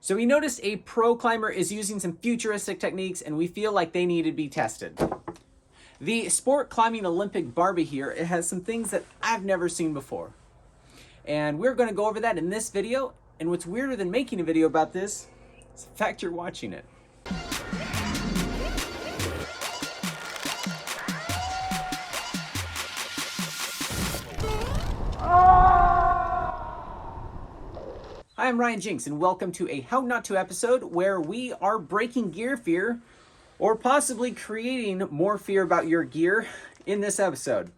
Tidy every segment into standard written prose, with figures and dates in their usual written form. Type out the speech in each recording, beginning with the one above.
So we noticed a pro climber is using some futuristic techniques and we feel like they need to be tested. The Sport Climbing Olympic Barbie here, it has some things that I've never seen before. And we're gonna go over that in this video. And what's weirder than making a video about this is the fact you're watching it. Hi, I'm Ryan Jinks, and welcome to a How Not To episode where we are breaking gear fear, or possibly creating more fear about your gear in this episode.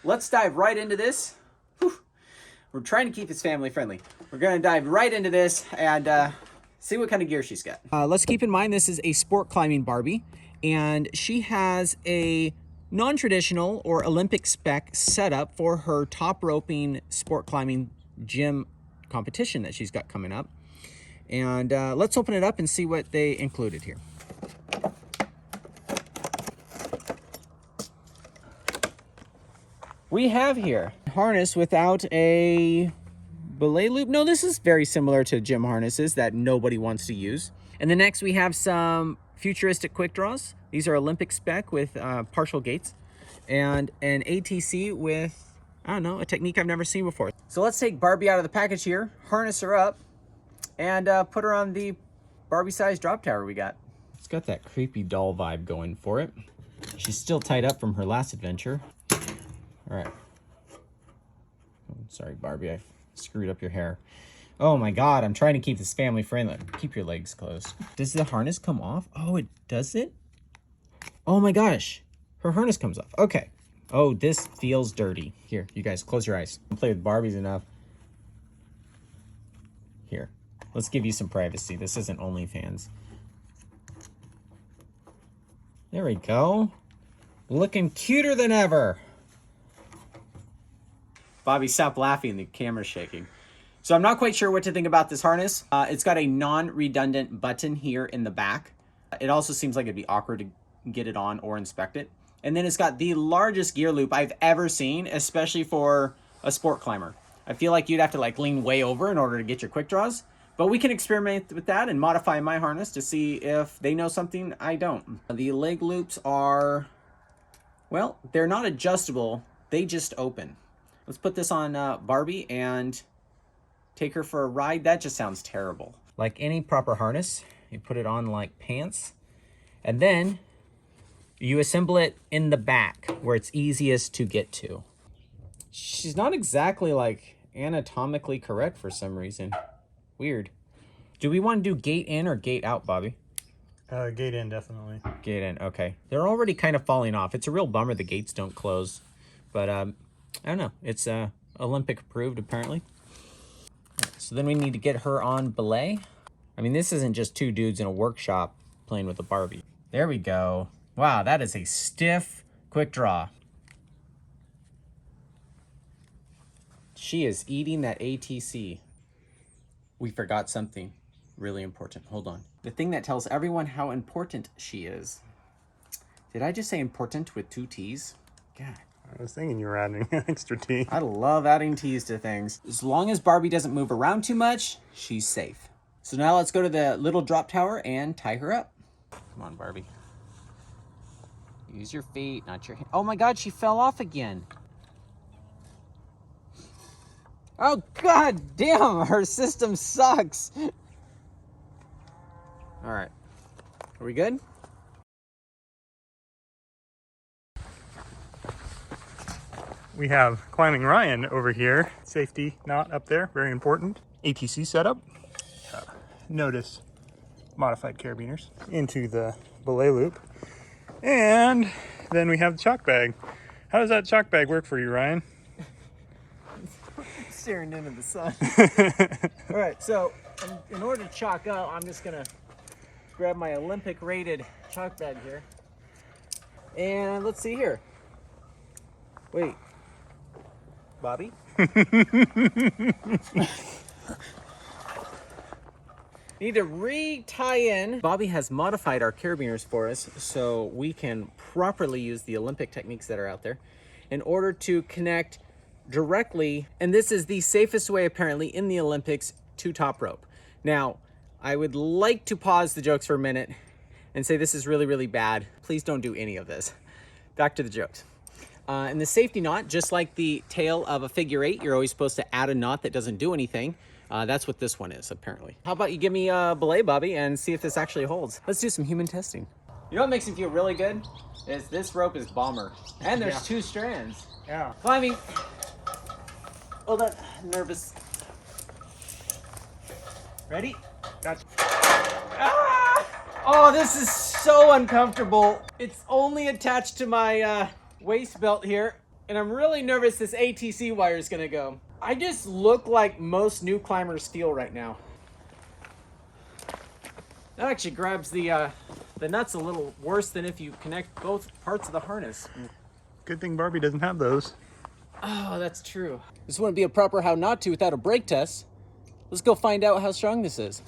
Let's dive right into this. Whew. We're trying to keep this family friendly. We're gonna dive right into this and see what kind of gear she's got. Let's keep in mind this is a sport climbing Barbie, and she has a non-traditional or Olympic spec setup for her top roping sport climbing gym competition that she's got coming up. And let's open it up and see what they included here. We have here a harness without a belay loop. No, this is very similar to gym harnesses that nobody wants to use. And then next we have some futuristic quick draws. These are Olympic spec with partial gates, and an ATC with, I don't know, a technique I've never seen before. So let's take Barbie out of the package here, harness her up, and put her on the Barbie-sized drop tower we got. It's got that creepy doll vibe going for it. She's still tied up from her last adventure. All right. Oh, sorry, Barbie, I screwed up your hair. Oh my God, I'm trying to keep this family friendly. Keep your legs closed. Does the harness come off? Oh, it does it? Oh my gosh, her harness comes off. Okay. Oh, this feels dirty. Here, you guys, close your eyes. Don't play with Barbies enough. Here, let's give you some privacy. This isn't OnlyFans. There we go. Looking cuter than ever. Bobby, stop laughing. The camera's shaking. So I'm not quite sure what to think about this harness. It's got a non-redundant button here in the back. It also seems like it'd be awkward to get it on or inspect it. And then it's got the largest gear loop I've ever seen, especially for a sport climber. I feel like you'd have to like lean way over in order to get your quick draws, but we can experiment with that and modify my harness to see if they know something I don't. The leg loops are, well, they're not adjustable. They just open. Let's put this on Barbie and take her for a ride. That just sounds terrible. Like any proper harness, you put it on like pants, and then you assemble it in the back where it's easiest to get to. She's not exactly like anatomically correct for some reason. Weird. Do we want to do gate in or gate out, Bobby? Gate in, definitely. Gate in, okay. They're already kind of falling off. It's a real bummer the gates don't close. But I don't know. It's Olympic approved apparently. So then we need to get her on belay. I mean, this isn't just two dudes in a workshop playing with a Barbie. There we go. Wow, that is a stiff quick draw. She is eating that ATC. We forgot something really important. Hold on. The thing that tells everyone how important she is. Did I just say important with two T's? God. I was thinking you were adding an extra T. I love adding T's to things. As long as Barbie doesn't move around too much, she's safe. So now let's go to the little drop tower and tie her up. Come on, Barbie. Use your feet, not your hand. Oh my God, she fell off again. Oh God damn, her system sucks. All right, are we good? We have Climbing Ryan over here. Safety knot up there, very important. ATC setup. Notice modified carabiners into the belay loop. And then we have the chalk bag. How does that chalk bag work for you, Ryan? Staring into the sun. All right, so in order to chalk up, I'm just gonna grab my Olympic rated chalk bag here. And let's see here. Wait. Bobby? Need to re-tie in. Bobby has modified our carabiners for us so we can properly use the Olympic techniques that are out there in order to connect directly, and this is the safest way apparently in the Olympics, to top rope. Now, I would like to pause the jokes for a minute and say this is really, really bad. Please don't do any of this. Back to the jokes. In the safety knot, just like the tail of a figure eight, you're always supposed to add a knot that doesn't do anything. That's what this one is, apparently. How about you give me a belay, Bobby, and see if this actually holds. Let's do some human testing. You know what makes me feel really good? Is this rope is bomber. And there's 2 strands. Yeah. Climbing. Hold on, nervous. Ready? That's Ah! Oh, this is so uncomfortable. It's only attached to my waist belt here, and I'm really nervous this ATC wire is gonna go. I just look like most new climbers feel right now. That actually grabs the nuts a little worse than if you connect both parts of the harness. good thing Barbie doesn't have those. Oh, that's true. This wouldn't be a proper how not to without a brake test. Let's go find out how strong this is.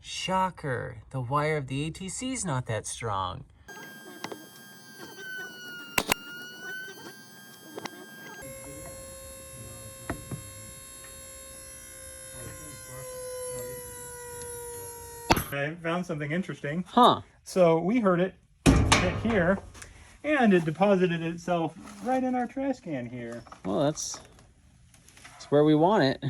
Shocker, the wire of the ATC is not that strong. I found something interesting. Huh. So we heard it hit here, and it deposited itself right in our trash can here. Well, that's where we want it.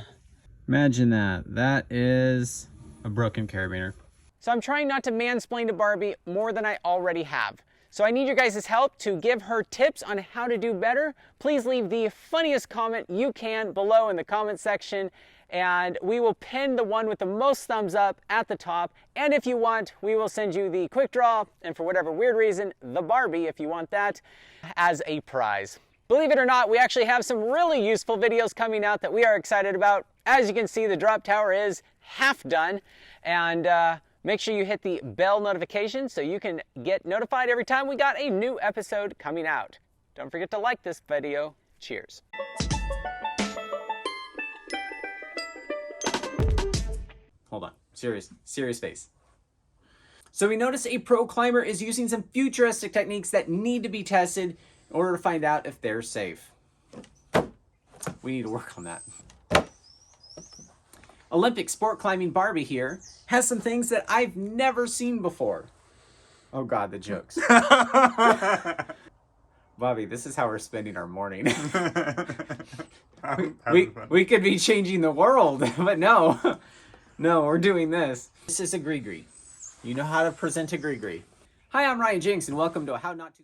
Imagine that. That is a broken carabiner. So I'm trying not to mansplain to Barbie more than I already have. So I need your guys' help to give her tips on how to do better. Please leave the funniest comment you can below in the comment section, and we will pin the one with the most thumbs up at the top. And if you want, we will send you the quick draw, and for whatever weird reason, the Barbie, if you want that, as a prize. Believe it or not, we actually have some really useful videos coming out that we are excited about. As you can see, the drop tower is half done, and make sure you hit the bell notification so you can get notified every time we got a new episode coming out. Don't forget to like this video. Cheers. Hold on, serious face. So we notice a pro climber is using some futuristic techniques that need to be tested in order to find out if they're safe. We need to work on that. Olympic sport climbing Barbie here has some things that I've never seen before. Oh God, the jokes. Bobby, this is how we're spending our morning. we could be changing the world, but no. No, we're doing this. This is a gree-gree. You know how to present a gree-gree. Hi, I'm Ryan Jinks, and welcome to a How Not To